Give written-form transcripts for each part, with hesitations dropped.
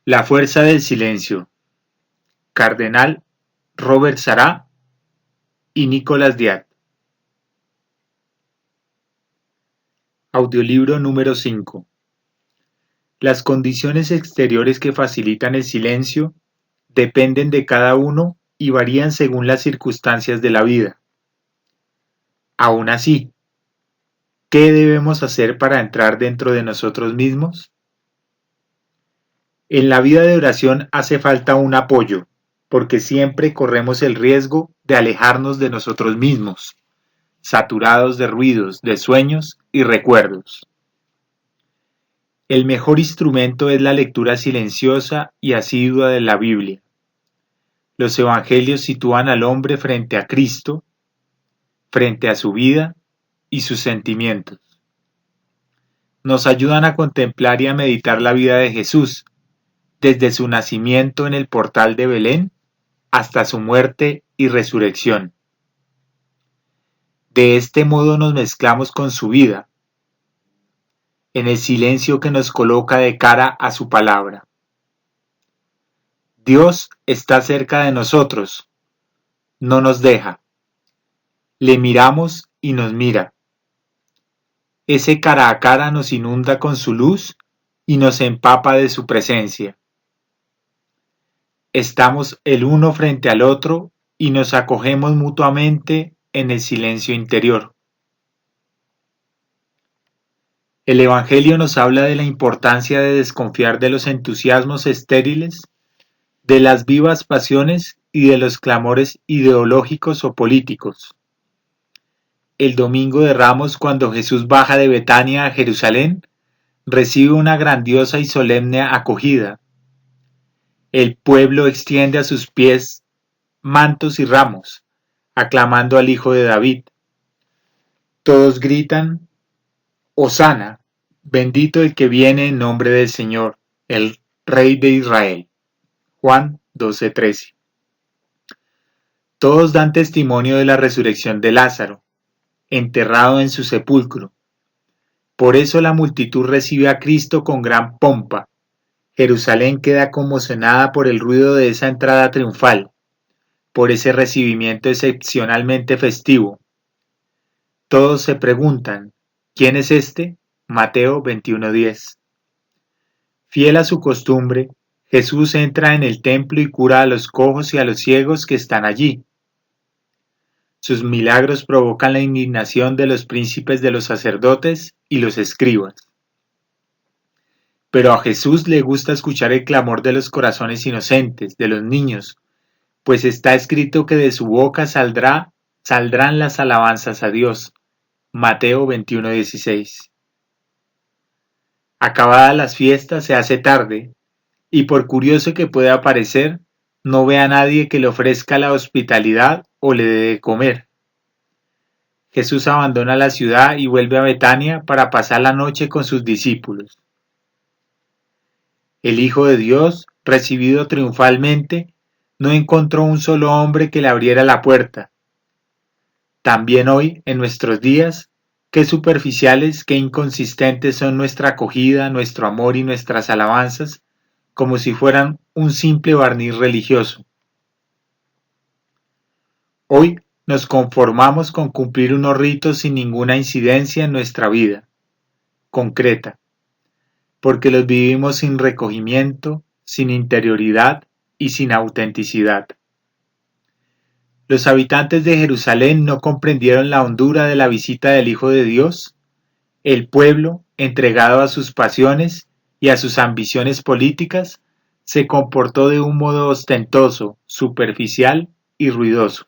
La fuerza del silencio. Cardenal Robert Sará y Nicolas Diat. Audiolibro número 5. Las condiciones exteriores que facilitan el silencio dependen de cada uno y varían según las circunstancias de la vida. Aún así, ¿qué debemos hacer para entrar dentro de nosotros mismos? En la vida de oración hace falta un apoyo, porque siempre corremos el riesgo de alejarnos de nosotros mismos, saturados de ruidos, de sueños y recuerdos. El mejor instrumento es la lectura silenciosa y asidua de la Biblia. Los evangelios sitúan al hombre frente a Cristo, frente a su vida y sus sentimientos. Nos ayudan a contemplar y a meditar la vida de Jesús, desde su nacimiento en el portal de Belén hasta su muerte y resurrección. De este modo nos mezclamos con su vida, en el silencio que nos coloca de cara a su palabra. Dios está cerca de nosotros, no nos deja. Le miramos y nos mira. Ese cara a cara nos inunda con su luz y nos empapa de su presencia. Estamos el uno frente al otro y nos acogemos mutuamente en el silencio interior. El Evangelio nos habla de la importancia de desconfiar de los entusiasmos estériles, de las vivas pasiones y de los clamores ideológicos o políticos. El domingo de Ramos, cuando Jesús baja de Betania a Jerusalén, recibe una grandiosa y solemne acogida. El pueblo extiende a sus pies mantos y ramos, aclamando al Hijo de David. Todos gritan: Hosana, bendito el que viene en nombre del Señor, el Rey de Israel. Juan 12:13. Todos dan testimonio de la resurrección de Lázaro, enterrado en su sepulcro. Por eso la multitud recibe a Cristo con gran pompa. Jerusalén queda conmocionada por el ruido de esa entrada triunfal, por ese recibimiento excepcionalmente festivo. Todos se preguntan: ¿quién es este? Mateo 21:10. Fiel a su costumbre, Jesús entra en el templo y cura a los cojos y a los ciegos que están allí. Sus milagros provocan la indignación de los príncipes de los sacerdotes y los escribas. Pero a Jesús le gusta escuchar el clamor de los corazones inocentes, de los niños, pues está escrito que de su boca saldrán las alabanzas a Dios. Mateo 21:16. Acabadas las fiestas se hace tarde, y por curioso que pueda parecer, no ve a nadie que le ofrezca la hospitalidad o le dé de comer. Jesús abandona la ciudad y vuelve a Betania para pasar la noche con sus discípulos. El Hijo de Dios, recibido triunfalmente, no encontró un solo hombre que le abriera la puerta. También hoy, en nuestros días, qué superficiales, qué inconsistentes son nuestra acogida, nuestro amor y nuestras alabanzas, como si fueran un simple barniz religioso. Hoy nos conformamos con cumplir unos ritos sin ninguna incidencia en nuestra vida concreta, porque los vivimos sin recogimiento, sin interioridad y sin autenticidad. Los habitantes de Jerusalén no comprendieron la hondura de la visita del Hijo de Dios. El pueblo, entregado a sus pasiones y a sus ambiciones políticas, se comportó de un modo ostentoso, superficial y ruidoso.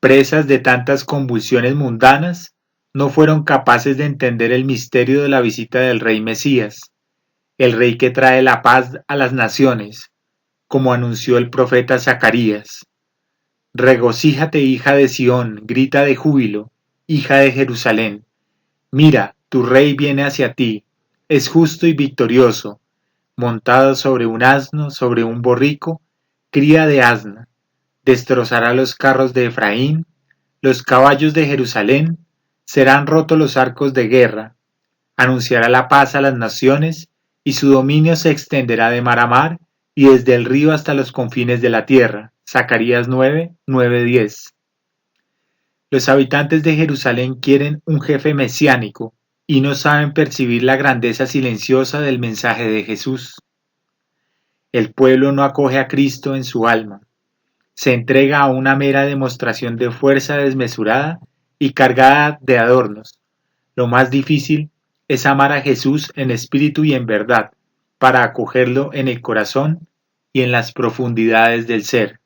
Presas de tantas convulsiones mundanas, no fueron capaces de entender el misterio de la visita del Rey Mesías, el Rey que trae la paz a las naciones, como anunció el profeta Zacarías. Regocíjate, hija de Sión, grita de júbilo, hija de Jerusalén. Mira, tu Rey viene hacia ti, es justo y victorioso, montado sobre un asno, sobre un borrico, cría de asna. Destrozará los carros de Efraín, los caballos de Jerusalén, serán rotos los arcos de guerra, anunciará la paz a las naciones y su dominio se extenderá de mar a mar y desde el río hasta los confines de la tierra. Zacarías 9, 9-10. Los habitantes de Jerusalén quieren un jefe mesiánico y no saben percibir la grandeza silenciosa del mensaje de Jesús. El pueblo no acoge a Cristo en su alma. Se entrega a una mera demostración de fuerza desmesurada y cargada de adornos. Lo más difícil es amar a Jesús en espíritu y en verdad, para acogerlo en el corazón y en las profundidades del ser.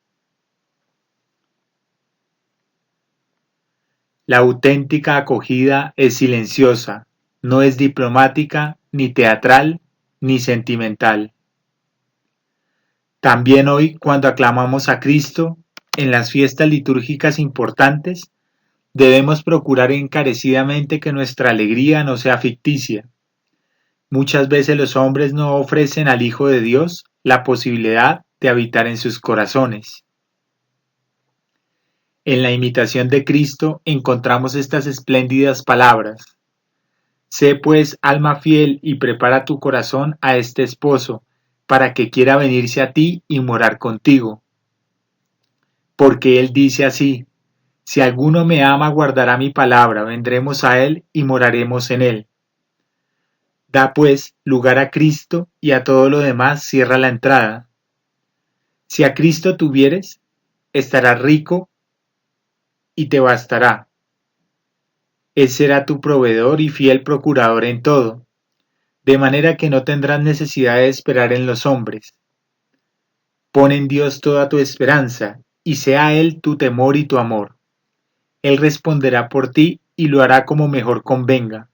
La auténtica acogida es silenciosa, no es diplomática, ni teatral, ni sentimental. También hoy, cuando aclamamos a Cristo, en las fiestas litúrgicas importantes, debemos procurar encarecidamente que nuestra alegría no sea ficticia. Muchas veces los hombres no ofrecen al Hijo de Dios la posibilidad de habitar en sus corazones. En la imitación de Cristo encontramos estas espléndidas palabras. Sé pues alma fiel y prepara tu corazón a este esposo, para que quiera venirse a ti y morar contigo. Porque él dice así, si alguno me ama guardará mi palabra, vendremos a él y moraremos en él. Da pues lugar a Cristo y a todo lo demás cierra la entrada. Si a Cristo tuvieres, estarás rico y te bastará. Él será tu proveedor y fiel procurador en todo, de manera que no tendrás necesidad de esperar en los hombres. Pon en Dios toda tu esperanza, y sea Él tu temor y tu amor. Él responderá por ti y lo hará como mejor convenga.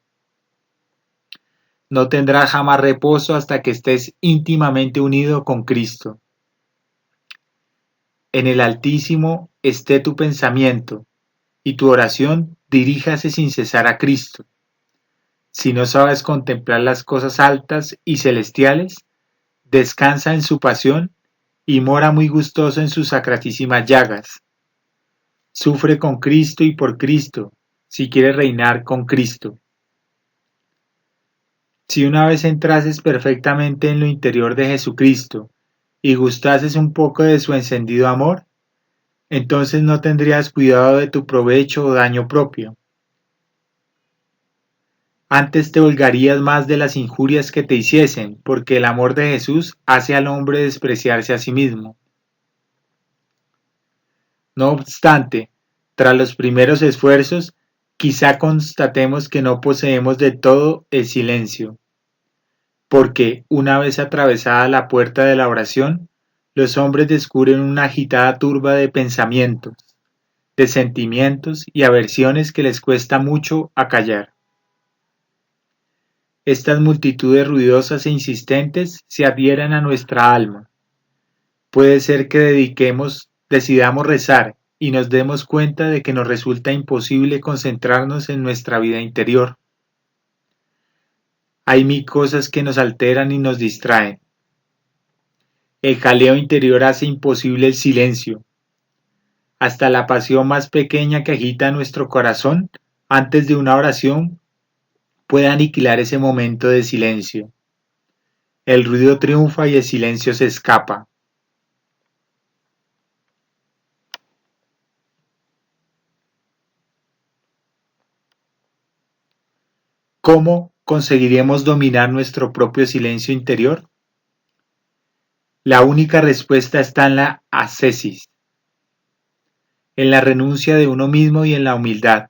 No tendrás jamás reposo hasta que estés íntimamente unido con Cristo. En el Altísimo esté tu pensamiento, y tu oración diríjase sin cesar a Cristo. Si no sabes contemplar las cosas altas y celestiales, descansa en su pasión y mora muy gustoso en sus sacratísimas llagas. Sufre con Cristo y por Cristo, si quieres reinar con Cristo. Si una vez entrases perfectamente en lo interior de Jesucristo y gustases un poco de su encendido amor, entonces no tendrías cuidado de tu provecho o daño propio. Antes te holgarías más de las injurias que te hiciesen, porque el amor de Jesús hace al hombre despreciarse a sí mismo. No obstante, tras los primeros esfuerzos, quizá constatemos que no poseemos del todo el silencio, porque, una vez atravesada la puerta de la oración, los hombres descubren una agitada turba de pensamientos, de sentimientos y aversiones que les cuesta mucho acallar. Estas multitudes ruidosas e insistentes se adhieren a nuestra alma. Puede ser que decidamos rezar y nos demos cuenta de que nos resulta imposible concentrarnos en nuestra vida interior. Hay mil cosas que nos alteran y nos distraen. El jaleo interior hace imposible el silencio. Hasta la pasión más pequeña que agita nuestro corazón antes de una oración puede aniquilar ese momento de silencio. El ruido triunfa y el silencio se escapa. ¿Cómo conseguiremos dominar nuestro propio silencio interior? La única respuesta está en la ascesis, en la renuncia de uno mismo y en la humildad.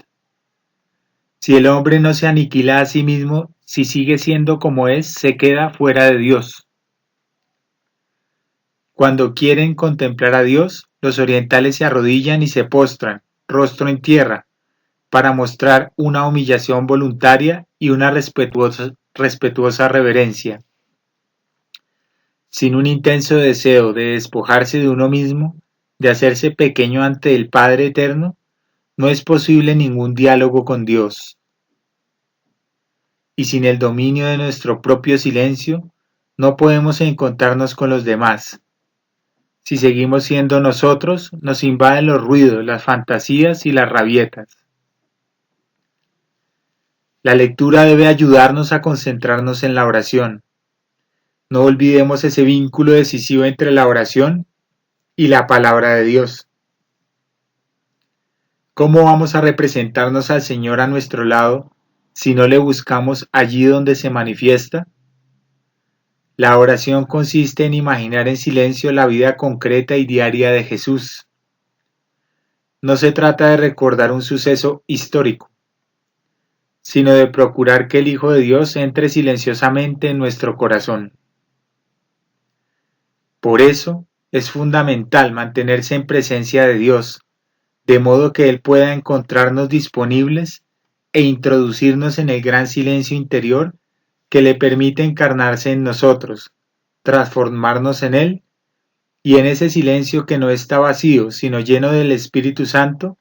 Si el hombre no se aniquila a sí mismo, si sigue siendo como es, se queda fuera de Dios. Cuando quieren contemplar a Dios, los orientales se arrodillan y se postran, rostro en tierra, para mostrar una humillación voluntaria y una respetuosa reverencia. Sin un intenso deseo de despojarse de uno mismo, de hacerse pequeño ante el Padre Eterno, no es posible ningún diálogo con Dios. Y sin el dominio de nuestro propio silencio, no podemos encontrarnos con los demás. Si seguimos siendo nosotros, nos invaden los ruidos, las fantasías y las rabietas. La lectura debe ayudarnos a concentrarnos en la oración. No olvidemos ese vínculo decisivo entre la oración y la palabra de Dios. ¿Cómo vamos a representarnos al Señor a nuestro lado si no le buscamos allí donde se manifiesta? La oración consiste en imaginar en silencio la vida concreta y diaria de Jesús. No se trata de recordar un suceso histórico, sino de procurar que el Hijo de Dios entre silenciosamente en nuestro corazón. Por eso es fundamental mantenerse en presencia de Dios, de modo que Él pueda encontrarnos disponibles e introducirnos en el gran silencio interior que le permite encarnarse en nosotros, transformarnos en Él, y en ese silencio que no está vacío, sino lleno del Espíritu Santo,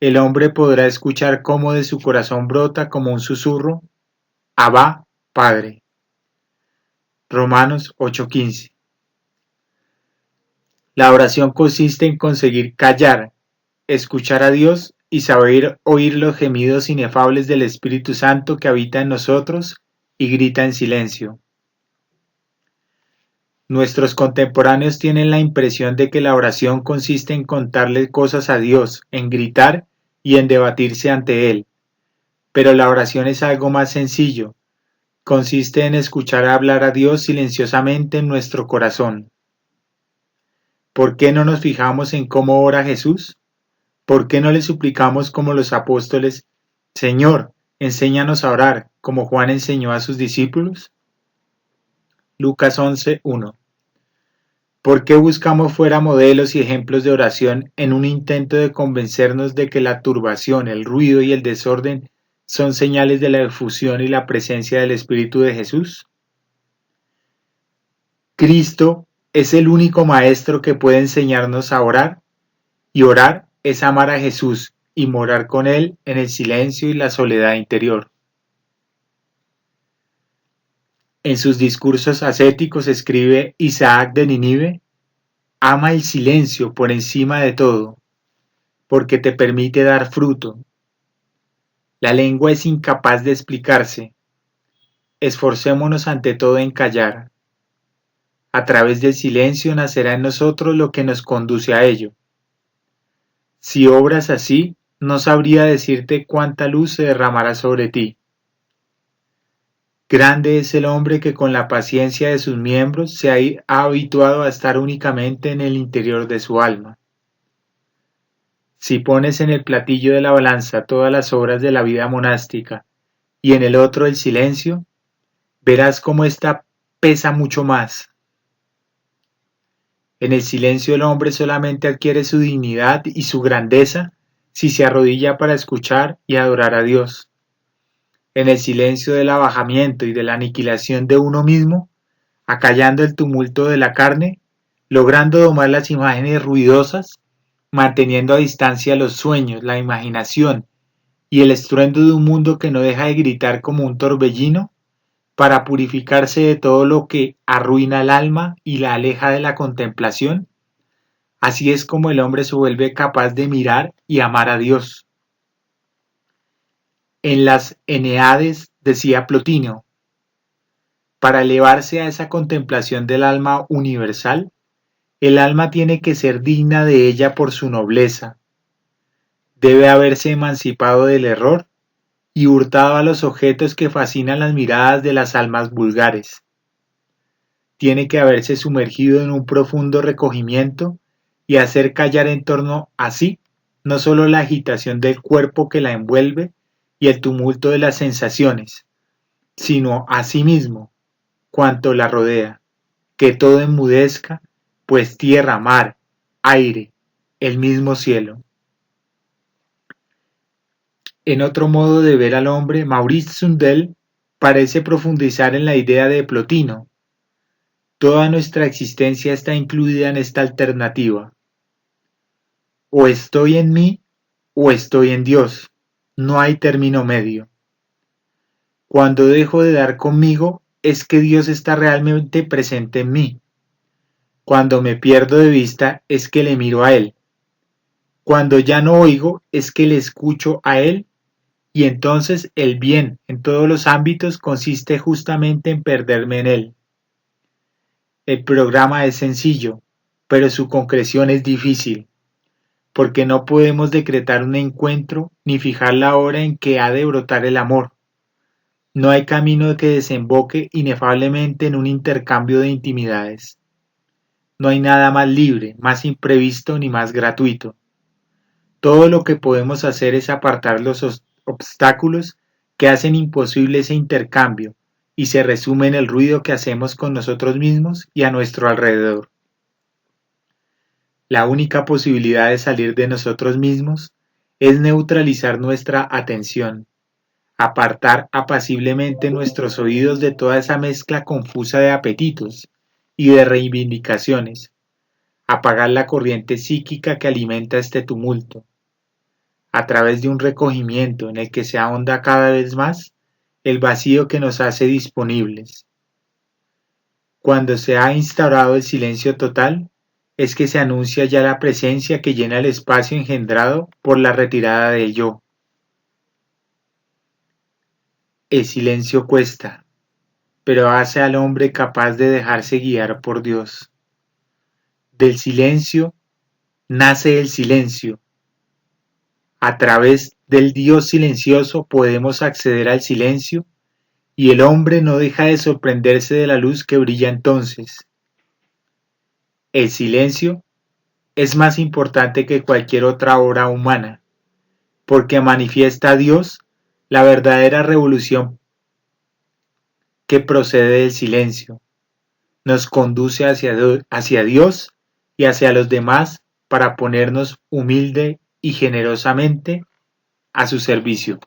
el hombre podrá escuchar cómo de su corazón brota como un susurro, Abba, Padre. Romanos 8:15. La oración consiste en conseguir callar, escuchar a Dios y saber oír los gemidos inefables del Espíritu Santo que habita en nosotros y grita en silencio. Nuestros contemporáneos tienen la impresión de que la oración consiste en contarle cosas a Dios, en gritar y en debatirse ante Él. Pero la oración es algo más sencillo. Consiste en escuchar hablar a Dios silenciosamente en nuestro corazón. ¿Por qué no nos fijamos en cómo ora Jesús? ¿Por qué no le suplicamos como los apóstoles, Señor, enséñanos a orar, como Juan enseñó a sus discípulos? Lucas 11:1. ¿Por qué buscamos fuera modelos y ejemplos de oración en un intento de convencernos de que la turbación, el ruido y el desorden son señales de la efusión y la presencia del Espíritu de Jesús? Cristo es el único Maestro que puede enseñarnos a orar, y orar es amar a Jesús y morar con Él en el silencio y la soledad interior. En sus discursos ascéticos escribe Isaac de Nínive: ama el silencio por encima de todo, porque te permite dar fruto. La lengua es incapaz de explicarse. Esforcémonos ante todo en callar. A través del silencio nacerá en nosotros lo que nos conduce a ello. Si obras así, no sabría decirte cuánta luz se derramará sobre ti. Grande es el hombre que con la paciencia de sus miembros se ha habituado a estar únicamente en el interior de su alma. Si pones en el platillo de la balanza todas las obras de la vida monástica y en el otro el silencio, verás cómo ésta pesa mucho más. En el silencio el hombre solamente adquiere su dignidad y su grandeza si se arrodilla para escuchar y adorar a Dios. En el silencio del abajamiento y de la aniquilación de uno mismo, acallando el tumulto de la carne, logrando domar las imágenes ruidosas, manteniendo a distancia los sueños, la imaginación y el estruendo de un mundo que no deja de gritar como un torbellino, para purificarse de todo lo que arruina el alma y la aleja de la contemplación. Así es como el hombre se vuelve capaz de mirar y amar a Dios. En las Eneades decía Plotino: para elevarse a esa contemplación del alma universal, el alma tiene que ser digna de ella por su nobleza. Debe haberse emancipado del error y hurtado a los objetos que fascinan las miradas de las almas vulgares. Tiene que haberse sumergido en un profundo recogimiento y hacer callar en torno a sí no solo la agitación del cuerpo que la envuelve y el tumulto de las sensaciones, sino a sí mismo, cuanto la rodea, que todo enmudezca, pues tierra, mar, aire, el mismo cielo. En otro modo de ver al hombre, Maurice Sundel parece profundizar en la idea de Plotino. Toda nuestra existencia está incluida en esta alternativa. O estoy en mí, o estoy en Dios. No hay término medio. Cuando dejo de dar conmigo, es que Dios está realmente presente en mí. Cuando me pierdo de vista, es que le miro a Él. Cuando ya no oigo, es que le escucho a Él, y entonces el bien en todos los ámbitos consiste justamente en perderme en Él. El programa es sencillo, pero su concreción es difícil, porque no podemos decretar un encuentro ni fijar la hora en que ha de brotar el amor. No hay camino que desemboque inefablemente en un intercambio de intimidades. No hay nada más libre, más imprevisto ni más gratuito. Todo lo que podemos hacer es apartar los obstáculos que hacen imposible ese intercambio y se resume en el ruido que hacemos con nosotros mismos y a nuestro alrededor. La única posibilidad de salir de nosotros mismos es neutralizar nuestra atención, apartar apaciblemente nuestros oídos de toda esa mezcla confusa de apetitos y de reivindicaciones, apagar la corriente psíquica que alimenta este tumulto, a través de un recogimiento en el que se ahonda cada vez más el vacío que nos hace disponibles. Cuando se ha instaurado el silencio total, es que se anuncia ya la presencia que llena el espacio engendrado por la retirada del yo. El silencio cuesta, pero hace al hombre capaz de dejarse guiar por Dios. Del silencio nace el silencio. A través del Dios silencioso podemos acceder al silencio y el hombre no deja de sorprenderse de la luz que brilla entonces. El silencio es más importante que cualquier otra obra humana, porque manifiesta a Dios, la verdadera revolución que procede del silencio. Nos conduce hacia Dios y hacia los demás para ponernos humilde y generosamente a su servicio.